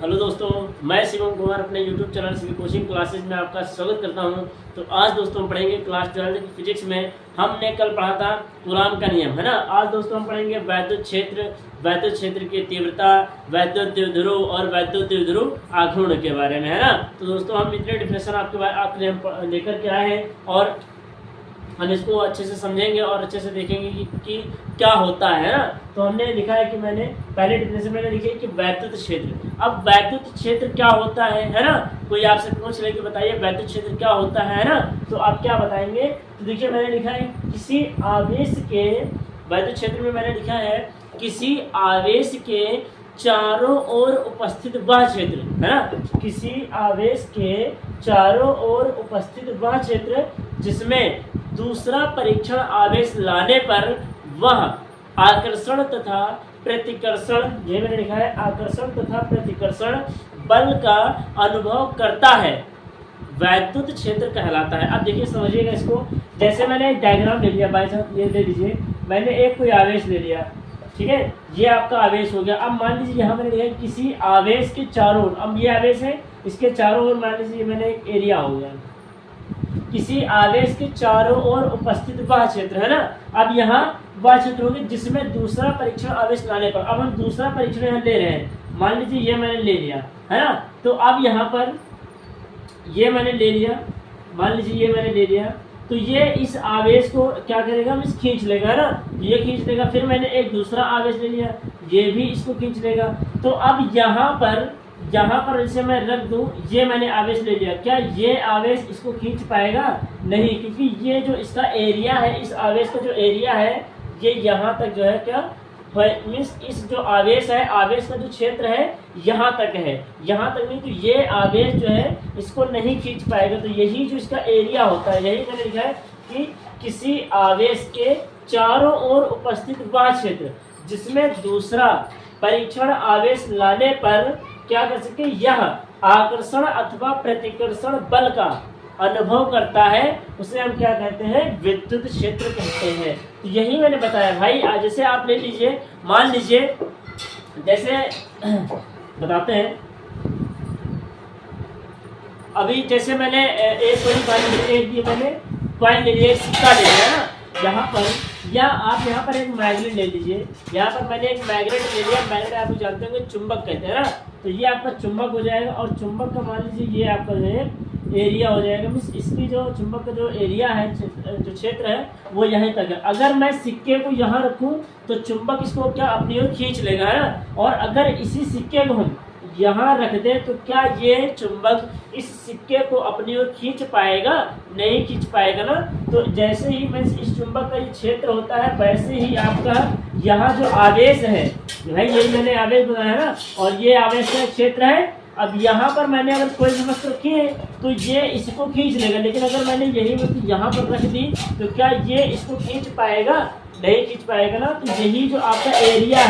Hello दोस्तों, मैं शिवम कुमार अपने YouTube channel civil coaching classes में आपका स्वागत करता हूं। तो आज दोस्तों हम पढ़ेंगे क्लास 12 की फिजिक्स में। हमने कल पढ़ा था कूलाम का नियम, है ना। आज दोस्तों हम पढ़ेंगे वैद्युत क्षेत्र की तीव्रता, वैद्युत द्विध्रुव और वैद्युत द्विध्रुव आघूर्ण के बारे में, है ना। तो दोस्तों हम इतने डिफिनेशन आपके लिए लेकर के आए हैं और हम इसको अच्छे से समझेंगे और अच्छे से देखेंगे कि क्या होता है ना। तो हमने लिखा है कि मैंने पहले डिफिनेशन मैंने लिखी है कि वैद्युत क्षेत्र। अब वैद्युत क्षेत्र क्या होता है ना। कोई आपसे पूछ ले कि बताइए वैद्युत क्षेत्र क्या होता है ना, तो आप क्या बताएंगे। तो देखिए मैंने लिखा है किसी आवेश के वैद्युत क्षेत्र में मैंने लिखा है किसी आवेश के चारों ओर उपस्थित वह क्षेत्र, है ना। किसी आवेश के चारों ओर उपस्थित वह क्षेत्र जिसमें दूसरा परीक्षण आवेश लाने पर वह आकर्षण तथा प्रतिकर्षण, ये मैंने लिखा है आकर्षण तथा प्रतिकर्षण बल का अनुभव करता है, वैद्युत क्षेत्र कहलाता है। अब देखिए समझिएगा इसको। जैसे मैंने एक डायग्राम ले लिया, बाई चांस ये ले लीजिए, मैंने एक कोई आवेश ले लिया, ठीक है, ये आपका आवेश हो गया। अब मान लीजिए यहाँ मैंने लिखा किसी आवेश के चारों ओर, अब ये आवेश है, इसके चारों ओर मान लीजिए मैंने एक एरिया हो गया, किसी आवेश के चारों ओर उपस्थित वह क्षेत्र, है ना। अब यहाँ वह क्षेत्र होगी जिसमें दूसरा परीक्षण आवेश लाने पर, अब हम दूसरा परीक्षण यहाँ ले रहे हैं, मान लीजिए ये मैंने ले लिया, है ना। तो अब यहाँ पर ये मैंने ले लिया, मान लीजिए ये मैंने ले लिया, तो ये इस आवेश को क्या करेगा, इस खींच लेगा, है ना, ये खींच लेगा। फिर मैंने एक दूसरा आवेश ले लिया, ये भी इसको खींच लेगा। तो अब यहाँ पर इसे मैं रख दूं, ये मैंने आवेश ले लिया, क्या ये आवेश इसको खींच पाएगा? नहीं, क्योंकि ये जो इसका एरिया है, इस आवेश का जो एरिया है ये यहाँ तक जो है क्या मीन्स इस जो आवेश है, आवेश का जो क्षेत्र है यहाँ तक है, यहाँ तक नहीं, तो ये आवेश जो है इसको नहीं खींच पाएगा। तो यही जो इसका एरिया होता है, यही मैंने लिखा है कि किसी आवेश के चारों ओर उपस्थित वह क्षेत्र जिसमें दूसरा परीक्षण आवेश लाने पर क्या कर सकते, यह आकर्षण अथवा प्रतिकर्षण बल का अनुभव करता है, उसे हम क्या कहते हैं, विद्युत क्षेत्र कहते हैं। तो यही मैंने बताया भाई। जैसे आप ले लीजिए, मान लीजिए जैसे बताते हैं, अभी जैसे मैंने एक मैंने कॉइन ले लिया, सिक्का ले लिया ना यहाँ पर, या आप यहाँ पर एक मैग्नेट ले लीजिए, यहाँ पर मैंने एक मैग्नेट ले लिया। मैग्नेट आप जानते होंगे चुंबक कहते हैं ना, तो ये आपका चुंबक हो जाएगा और चुंबक का मान लीजिए ये आपका जो है एरिया हो जाएगा, मीन्स इसकी जो चुंबक का जो एरिया है, जो क्षेत्र है वो यहीं तक है। अगर मैं सिक्के को यहाँ रखूँ तो चुंबक इसको क्या अपनी ओर खींच लेगा, है ना। और अगर इसी सिक्के को हम यहाँ रख दें तो क्या ये चुंबक इस सिक्के को अपनी ओर खींच पाएगा? नहीं खींच पाएगा ना। तो जैसे ही मैं इस चुंबक का ये क्षेत्र होता है, वैसे ही आपका यहाँ जो आवेश है भाई, यही मैंने आवेश बनाया ना, और ये आवेश का क्षेत्र है। अब यहाँ पर मैंने अगर कोई भी वस्तु रखी है तो ये इसको खींच लेगा, लेकिन अगर मैंने यही वस्तु यहाँ पर रख दी तो क्या ये इसको खींच पाएगा? नहीं खींच पाएगा ना। तो यही जो आपका एरिया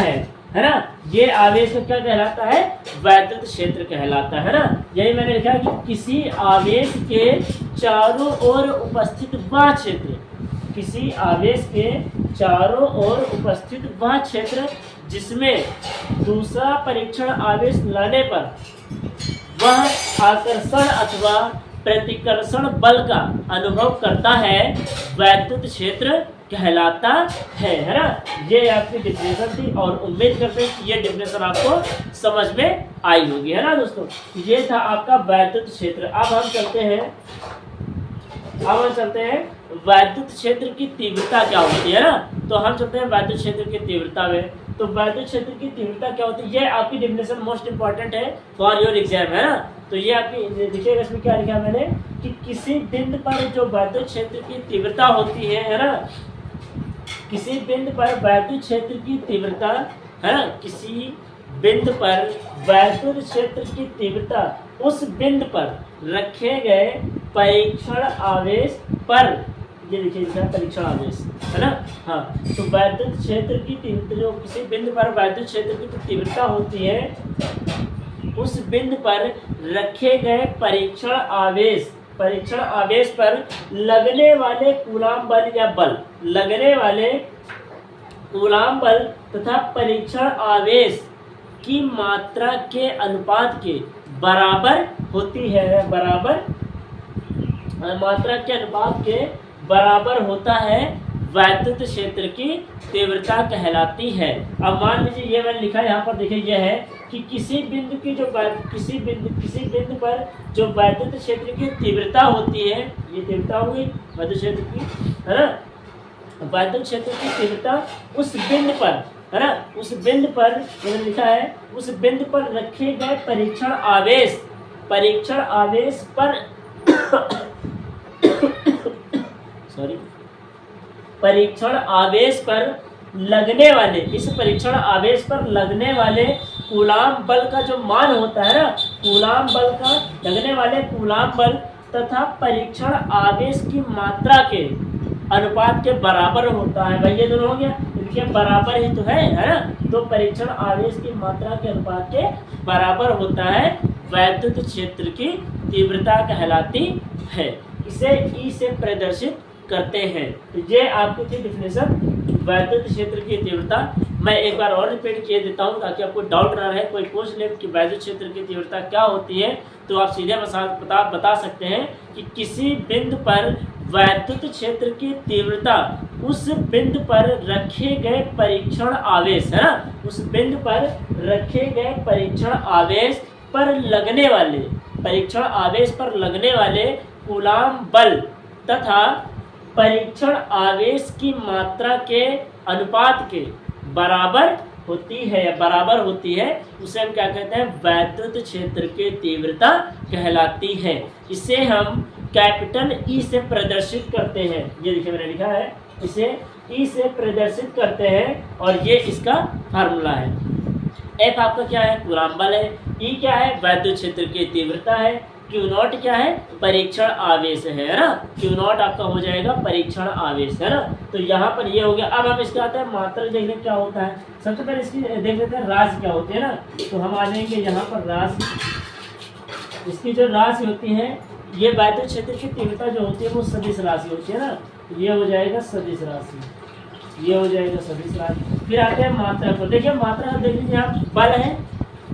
है ना, ये आवेश का क्या कहलाता है, वैद्युत क्षेत्र कहलाता है ना। यही मैंने लिखा कि किसी आवेश के चारों ओर उपस्थित वह क्षेत्र, किसी आवेश के चारों ओर उपस्थित वह क्षेत्र जिसमें दूसरा परीक्षण आवेश लाने पर वह आकर्षण अथवा प्रतिकर्षण बल का अनुभव करता है, वैद्युत क्षेत्र कहलाता है ना। ये आपकी डिफिनेशन थी और उम्मीद करते हैं कि ये डिफिनेशन आपको समझ में आई होगी, है ना दोस्तों। ये था आपका वैद्युत क्षेत्र। अब हम चलते हैं वैद्युत क्षेत्र की तीव्रता क्या होती है ना। तो हम चलते हैं वैद्युत क्षेत्र की तीव्रता में। तो वैद्युत क्षेत्र की तीव्रता क्या होती है, ये आपकी डिफिनेशन मोस्ट इंपॉर्टेंट है फॉर योर एग्जाम, है ना। तो ये आपकी देखिएगा, इसमें क्या लिखा है मैंने कि किसी बिंदु पर जो वैद्युत क्षेत्र की तीव्रता होती है ना, किसी बिंदु पर वैद्युत क्षेत्र की तीव्रता, है ना, किसी बिंदु पर वैद्युत क्षेत्र की तीव्रता उस बिंदु पर रखे गए परीक्षण आवेश पर, ये देखिए परीक्षण आवेश, है ना। हाँ, तो वैद्युत क्षेत्र की तीव्रता, जो किसी बिंदु पर वैद्युत क्षेत्र की तीव्रता होती है, उस बिंदु पर रखे गए परीक्षण आवेश पर लगने वाले कूलाम बल या बल, लगने वाले कूलाम बल तथा परीक्षण आवेश की मात्रा के अनुपात के बराबर होती है, बराबर मात्रा के अनुपात के बराबर होता है वैद्युत क्षेत्र की तीव्रता कहलाती है। अब मान लीजिए ये मैंने लिखा यहाँ पर, देखिए यह है कि किसी बिंदु की जो किसी बिंदु पर जो वैद्युत क्षेत्र की तीव्रता होती है, ये तीव्रता हो गई वैद्युत क्षेत्र की, है ना, वैद्युत क्षेत्र की तीव्रता उस बिंदु पर, है ना, उस बिंदु पर मैंने लिखा है, उस बिंदु पर रखे गए परीक्षण आवेश पर सॉरी परीक्षण आवेश पर लगने वाले, इस परीक्षण आवेश पर लगने वाले कूलाम बल का जो मान होता है ना, कूलाम बल का लगने वाले कूलाम बल तथा परीक्षण आवेश की मात्रा के अनुपात के बराबर होता है। भाई ये दोनों हो गया, इनके बराबर ही तो है ना, तो परीक्षण आवेश की मात्रा के अनुपात के बराबर होता है वैद्युत क्षेत्र की तीव्रता कहलाती है। इसे ई से प्रदर्शित करते हैं। तो ये आपकी थी डिफिनेशन वैद्युत क्षेत्र की तीव्रता। मैं एक बार और रिपीट किए देता हूँ ताकि आपको डाउट ना रहे, कोई पूछ ले कि वैद्युत क्षेत्र की तीव्रता क्या होती है, तो आप सीधे बता सकते हैं कि किसी बिंदु पर वैद्युत क्षेत्र की तीव्रता उस बिंदु पर रखे गए परीक्षण आवेश, है ना, उस बिंदु पर रखे गए परीक्षण आवेश पर लगने वाले कूलाम बल तथा परीक्षण आवेश की मात्रा के अनुपात के बराबर होती है, उसे हम क्या कहते हैं, वैद्युत क्षेत्र की तीव्रता कहलाती है। इसे हम कैपिटल ई से प्रदर्शित करते हैं। ये देखिए मैंने लिखा है, इसे ई से प्रदर्शित करते हैं और ये इसका फार्मूला है। एफ आपका क्या है, कूलाम बल है, ई क्या है, वैद्युत क्षेत्र की तीव्रता है, क्यू नॉट क्या है, परीक्षण आवेश है ना, क्यू नॉट आपका हो जाएगा परीक्षण आवेश, है ना। तो यहाँ पर ये हो गया। अब हम इसका आता है मात्रा देखने क्या होता है। सबसे पहले इसकी देख लेते हैं राशि क्या होती है ना, तो हम आ जाएंगे यहाँ पर राशि, इसकी जो राशि होती है, ये वैद्युत क्षेत्र की तीव्रता जो होती है वो सदिश राशि होती है ना, ये हो जाएगा सदिश राशि, ये हो जाएगा सदिश राशि। फिर आते हैं मात्रा को, देखिए मात्रा देख लीजिए, यहाँ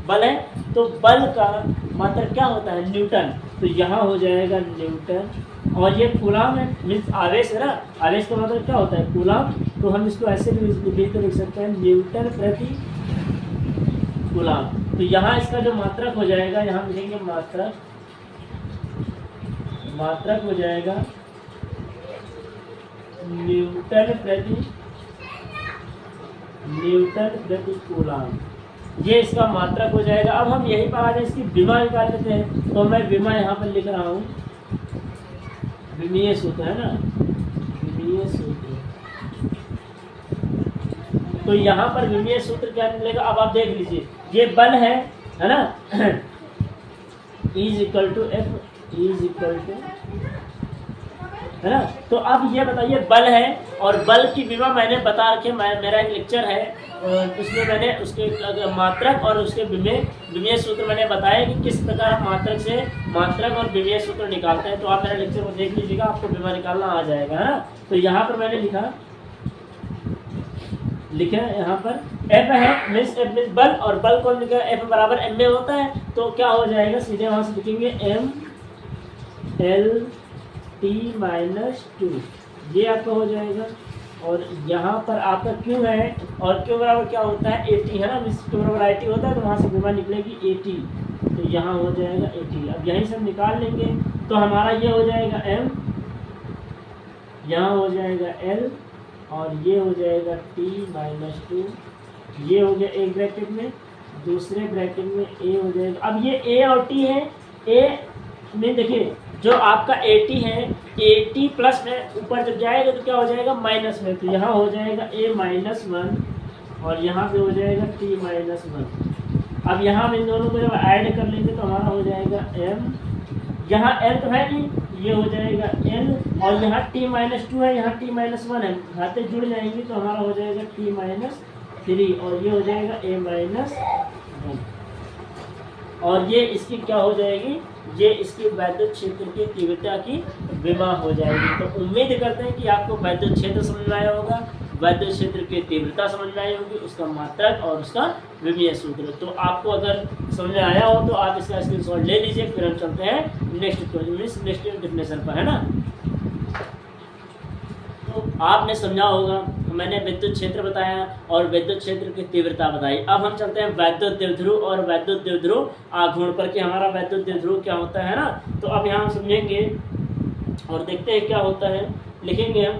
बल है तो बल का मात्रा क्या होता है, न्यूटन, तो यहाँ हो जाएगा न्यूटन। और ये कूलाम है, मीन्स आवेश है ना, आवेश का मतलब क्या होता है, कूलाम, तो हम इसको ऐसे भी लिख सकते हैं, न्यूटन प्रति कूलाम। तो यहाँ इसका जो मात्रक हो जाएगा, यहाँ लिखेंगे मात्रक हो जाएगा न्यूटन प्रति कूलाम, ये इसका मात्रक हो जाएगा। अब हम यही पर आ जाए, इसकी विमा निकाल लेते हैं। तो मैं विमा यहाँ पर लिख रहा हूँ, विमीय सूत्र है ना, विमीय सूत्र। तो यहाँ पर विमीय सूत्र क्या मिलेगा, अब आप देख लीजिए, ये बल है ना, E = F, है ना। तो अब ये बताइए, बल है और बल की विमा मैंने बता रखे, मेरा एक लेक्चर है उसमें मैंने उसके मात्रक और उसके विमीय सूत्र मैंने बताया कि किस प्रकार हम मात्रक और विमीय सूत्र निकालते हैं। तो आप मेरा लेक्चर को देख लीजिएगा, आपको विमा निकालना आ जाएगा, है ना। तो यहाँ पर मैंने लिखा यहाँ पर F है, मीन्स बल, और बल को लिखा F बराबर m में होता है, तो क्या हो जाएगा, सीधे वहाँ से लिखेंगे mL/T-2, ये आपका हो जाएगा। और यहाँ पर आपका Q है, और Q बराबर क्या होता है, AT, है ना, मीन्स Q बराबर IT होता है, तो वहाँ से विमा निकलेगी AT, तो यहाँ हो जाएगा AT। अब यहीं से हम निकाल लेंगे, तो हमारा ये हो जाएगा m, यहाँ हो जाएगा L, और ये हो जाएगा T-2, ये हो गया एक ब्रैकेट में, दूसरे ब्रैकेट में A हो जाएगा। अब ये A और T है, A में देखिए जो आपका AT है, AT प्लस में ऊपर जब जाएगा तो क्या हो जाएगा, माइनस में, तो यहाँ हो जाएगा A-1 और यहाँ पे हो जाएगा T-1। अब यहाँ हम इन दोनों को जब ऐड कर लेंगे तो हमारा हो जाएगा M, यहाँ L तो है नहीं, ये हो जाएगा L, और यहाँ T-2 है, यहाँ T-1 है, खाते जुड़ जाएंगे तो हमारा हो जाएगा T-3, और ये हो जाएगा A-1, और ये इसकी क्या हो जाएगी, ये इसकी वैद्युत क्षेत्र की तीव्रता की विमा हो जाएगी। तो उम्मीद करते हैं कि आपको वैद्युत क्षेत्र समझ में आया होगा, वैद्युत क्षेत्र की तीव्रता समझ में आई होगी, उसका मात्रक और उसका विमीय सूत्र। तो आपको अगर समझ में आया हो तो आप इसका स्क्रीनशॉट ले लीजिए, फिर हम चलते हैं नेक्स्ट डिफिनेशन पर, है ना। तो आपने समझा होगा, मैंने विद्युत क्षेत्र बताया और विद्युत क्षेत्र की तीव्रता बताई। अब हम चलते हैं वैद्युत द्विध्रुव और वैद्युत द्विध्रुव आघूर्ण पर कि हमारा वैद्युत द्विध्रुव क्या होता है ना। तो अब यहाँ हम समझेंगे और देखते हैं क्या होता है। लिखेंगे हम,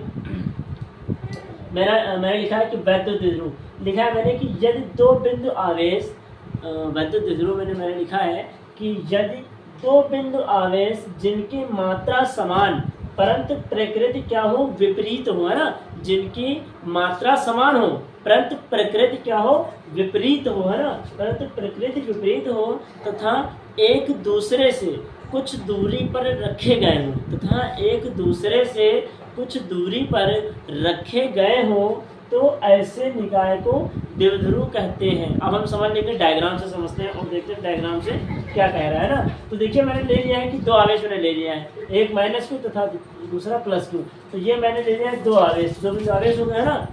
मैंने लिखा है कि वैद्युत द्विध्रुव लिखा है मैंने कि यदि दो बिंदु आवेश, वैद्युत द्विध्रुव मैंने लिखा है कि यदि दो बिंदु आवेश जिनकी मात्रा समान परंतु प्रकृति क्या हो, विपरीत हो, है ना। जिनकी मात्रा समान हो परंतु प्रकृति क्या हो, विपरीत हो, है ना। परंतु प्रकृति विपरीत हो तथा एक दूसरे से कुछ दूरी पर रखे गए हों, तथा एक दूसरे से कुछ दूरी पर रखे गए हों, तो ऐसे निकाय को द्विध्रुव कहते हैं। अब हम समझ लेंगे, डायग्राम से समझते हैं और देखते हैं डायग्राम से क्या कह रहा है ना। तो देखिए मैंने ले लिया है कि दो आवेश मैंने ले लिया है, एक माइनस क्यू तथा दूसरा प्लस क्यू। तो ये मैंने ले लिया है दो आवेश, दो आवेश हो गए ना,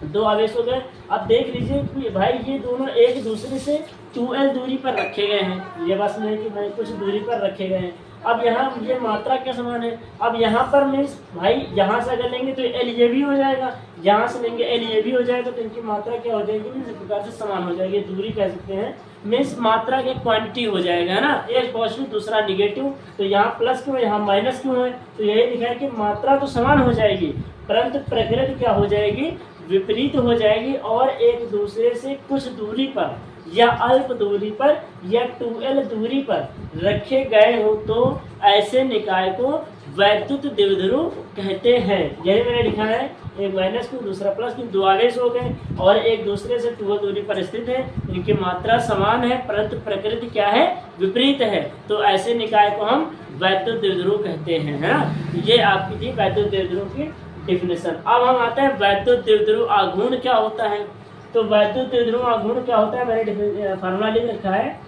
दो आवेश हो गए। अब देख लीजिए कि भाई ये दोनों एक दूसरे से 2l दूरी पर रखे गए हैं। ये बात नहीं कि मैं कुछ दूरी पर रखे गए हैं। अब यहाँ ये मात्रा क्या समान है। अब यहाँ पर मीन्स भाई यहाँ से अगर लेंगे तो एल ये भी हो जाएगा, यहाँ से लेंगे एल ये भी हो जाएगा, तो इनकी मात्रा क्या हो जाएगी, मीन्स इस प्रकार से समान हो जाएगी। दूरी कह सकते हैं, मीन्स मात्रा के क्वांटिटी हो जाएगा, है ना। एक पॉजिटिव दूसरा निगेटिव, तो यहाँ प्लस क्यों है यहाँ माइनस क्यों है, तो यही लिखा है कि मात्रा तो समान हो जाएगी परंतु प्रकृति क्या हो जाएगी, विपरीत हो जाएगी। और एक दूसरे से कुछ दूरी पर या अल्प दूरी पर या 2l दूरी पर रखे गए हो, तो ऐसे निकाय को वैद्युत द्विध्रुव कहते हैं। यही मैंने लिखा है, एक माइनस क्यू दूसरा प्लस क्यू, दो आवेश हो गए और एक दूसरे से 2l दूरी पर स्थित है, इनकी मात्रा समान है परंतु प्रकृति क्या है, विपरीत है, तो ऐसे निकाय को हम वैद्युत द्विध्रुव कहते हैं, है ना। ये आपकी थी वैद्युत द्विध्रुव की डिफिनेशन। अब हम आते हैं वैद्युत द्विध्रुव आघूर्ण क्या होता है। तो वैद्युत द्विध्रुव आघूर्ण क्या होता है, मैंने फार्मूला लिख रखा है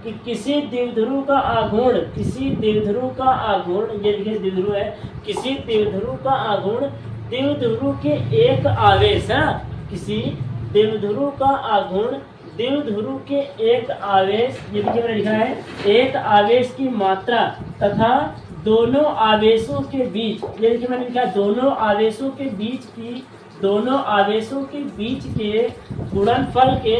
कि किसी द्विध्रुव का आघूर्ण, किसी द्विध्रुव का आघूर्ण, ये देखिए द्विध्रुव है, किसी द्विध्रुव का आघूर्ण द्विध्रुव के एक आवेश, है, किसी द्विध्रुव का आघूर्ण द्विध्रुव के एक आवेश, ये देखिए मैंने लिखा है, एक आवेश की मात्रा तथा दोनों आवेशों के बीच, ये देखिए मैंने लिखा है दोनों आवेशों के बीच की, दोनों आवेशों के बीच के गुणनफल के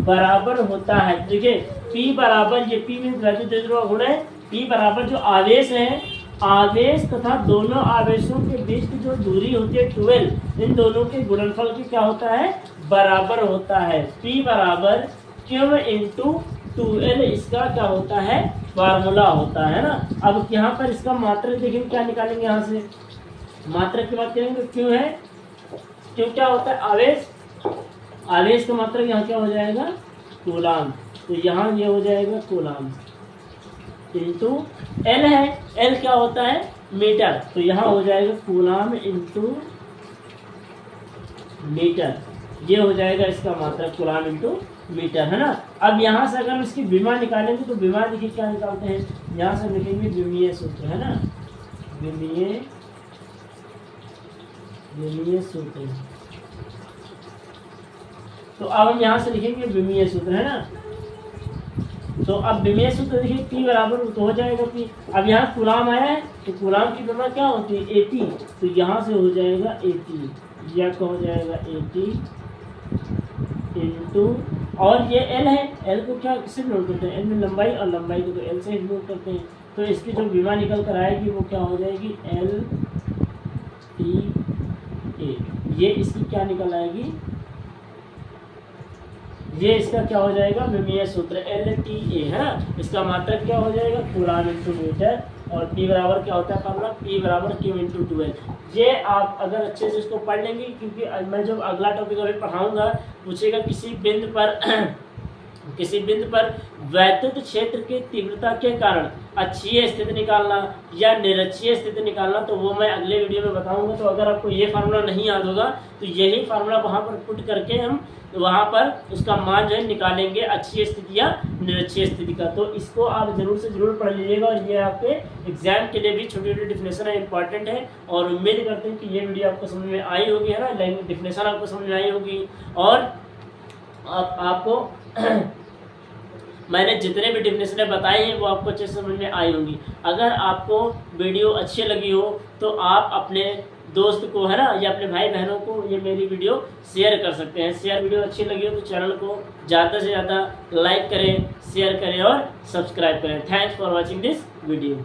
बराबर होता है। देखिए P बराबर, ये P में वैद्युत द्विध्रुव गुण है, P बराबर जो आवेश है, आवेश तथा दोनों आवेशों के बीच की जो दूरी होती है 12, इन दोनों के गुणनफल की क्या होता है, बराबर होता है। P बराबर Q इंटू 2l इसका क्या होता है, फार्मूला होता है ना। अब यहाँ पर इसका मात्रक देखिए क्या निकालेंगे, यहाँ से मात्रक की बात करेंगे, क्यों है, क्यों क्या होता है, आवेश, आवेश का मात्रक यहाँ क्या हो जाएगा, कूलाम, तो यहाँ ये हो जाएगा कूलाम इंटू एल है, एल क्या होता है, मीटर, तो यहाँ हो जाएगा कूलाम इंटू मीटर, ये हो जाएगा इसका मात्रक कूलाम इंटू मीटर, है ना। अब यहाँ से अगर हम इसकी विमा निकालेंगे तो विमा देखिए क्या निकालते हैं, यहाँ से लिखेंगे विमीय सूत्र, है ना, विमीय सूत्र। तो अब हम यहाँ से लिखेंगे विमीय सूत्र, है ना। तो अब विमीय सूत्र देखिए P बराबर तो हो जाएगा P, अब यहाँ कूलाम आया है तो कूलाम की विमा क्या होती है, 80, तो यहाँ से हो जाएगा 80, यह क्या हो जाएगा 80 इंटू, और ये L है, L को क्या किससे नोट करते हैं, L में लंबाई और लंबाई को तो L से नोट करते हैं, तो इसकी जो विमा निकल कर आएगी वो क्या हो जाएगी, L T A, ये इसकी क्या निकल आएगी, ये इसका क्या हो जाएगा, विमीय सूत्र LTA, है ना। इसका मात्रक क्या हो जाएगा, कूलाम इंटू मीटर, और P बराबर क्या होता है फार्मूला, P बराबर Q इंटू 12। ये आप अगर अच्छे से इसको पढ़ लेंगे, क्योंकि मैं जब अगला टॉपिक अभी पढ़ाऊंगा, पूछेगा किसी बिंदु पर वैद्युत क्षेत्र की तीव्रता के कारण अक्षीय स्थिति निकालना या निरक्षीय स्थिति निकालना, तो वो मैं अगले वीडियो में बताऊंगा। तो अगर आपको ये फार्मूला नहीं याद होगा तो यही फार्मूला वहाँ पर पुट करके हम वहाँ पर उसका मान जो है निकालेंगे, अक्षीय स्थिति या निरक्षीय स्थिति का। तो इसको आप जरूर से जरूर पढ़ लीजिएगा, और ये आपके एग्जाम के लिए भी छोटी छोटी डिफिनेशन है, इंपॉर्टेंट है। और उम्मीद करते हैं कि ये वीडियो आपको समझ में आई होगी, है ना, डिफिनेशन आपको समझ में आई होगी। और आपको मैंने जितने भी डेफिनेशनें बताई हैं वो आपको अच्छे से समझ में आई होंगी। अगर आपको वीडियो अच्छी लगी हो तो आप अपने दोस्त को, है ना, या अपने भाई बहनों को ये मेरी वीडियो शेयर कर सकते हैं। शेयर वीडियो अच्छी लगी हो तो चैनल को ज़्यादा से ज़्यादा लाइक करें, शेयर करें और सब्सक्राइब करें। Thanks for watching this video.